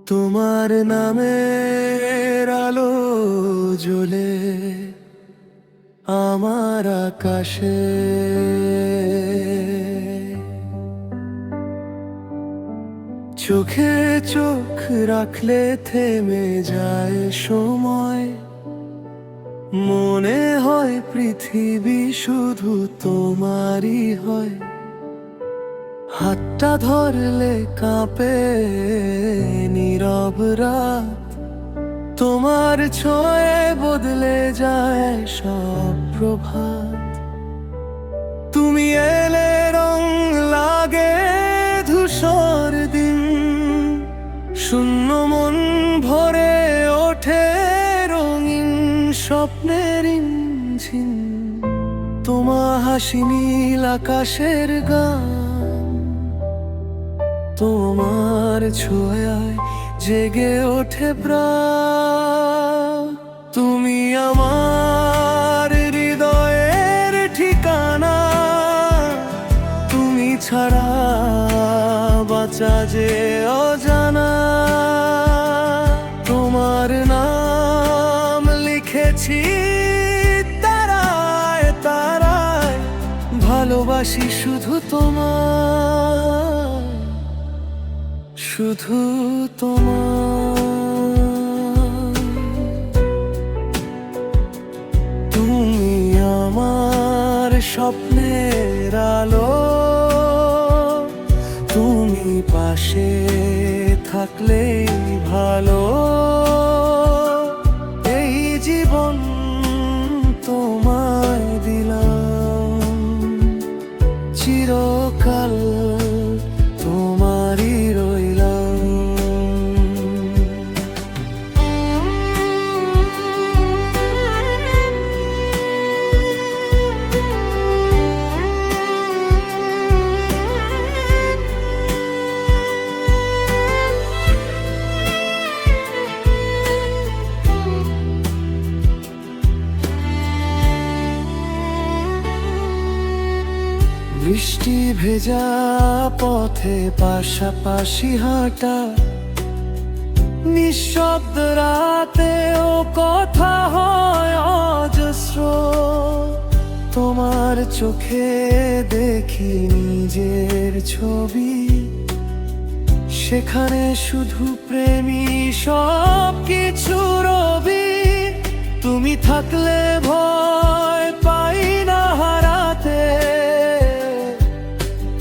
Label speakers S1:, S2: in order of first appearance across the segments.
S1: তোমার নামের আলো জ্বলে আমার আকাশে, চোখে চোখ রাখলে থেমে যায় সময়। মনে হয় পৃথিবী শুধু তোমারই হয়। হাতটা ধরলে কাঁপে নীরব রাত, তোমার ছোঁয়ে বদলে যায় সব প্রভাত। তুমি এলে রং লাগে ধূসর দিন, শূন্য মন ভরে ওঠে রঙিন স্বপ্নের ইঞ্জিন। তোমার হাসি নীল আকাশের গান, তোমার ছোঁয়ায় জেগে ওঠে প্রাণ। তুমি আমার হৃদয়ের ঠিকানা, তুমি ছাড়া বাঁচা যে অজানা। তোমার নাম লিখেছি তারায় তারায়, ভালোবাসি শুধু তোমার, শুধু তোমার। তুমি আমার স্বপ্নের আলো, তুমি পাশে থাকলেই ভালো। এই জীবন তোমায় দিলাম, চিরকাল তোমারই রইলাম। বৃষ্টি ভেজা পথে পাশাপাশি হাঁটা, নিঃশব্দ রাতেও কথা হয় অজস্র। তোমার চোখে দেখি নিজের ছবি, সেখানে শুধু প্রেমী সব কিছু রবি। তুমি থাকলে ভয় পাই না হারাতে,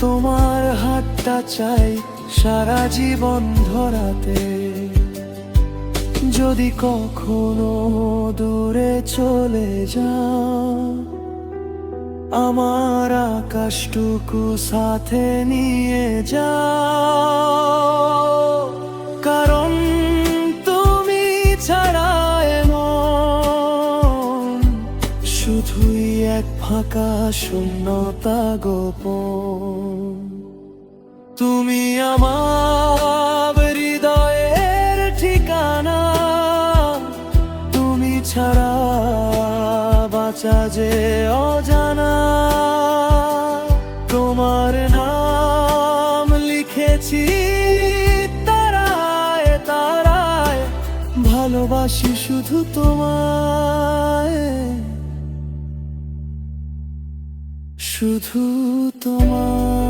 S1: তোমার হাতটা চাই সারা জীবন ধরাতে। যদি কখনো দূরে চলে যাও, আমার আকাশটুকু সাথে নিয়ে যাও। কারণ তুমি ছাড়া এমন শুধুই এক ফাঁকা শূন্যতা গোপন। তুমি আমার হৃদয়ের ঠিকানা, তুমি ছাড়া বাঁচা যে অজানা। তোমার নাম লিখেছি তারায় তারায়, ভালোবাসি শুধু তোমায়, শুধু তোমার।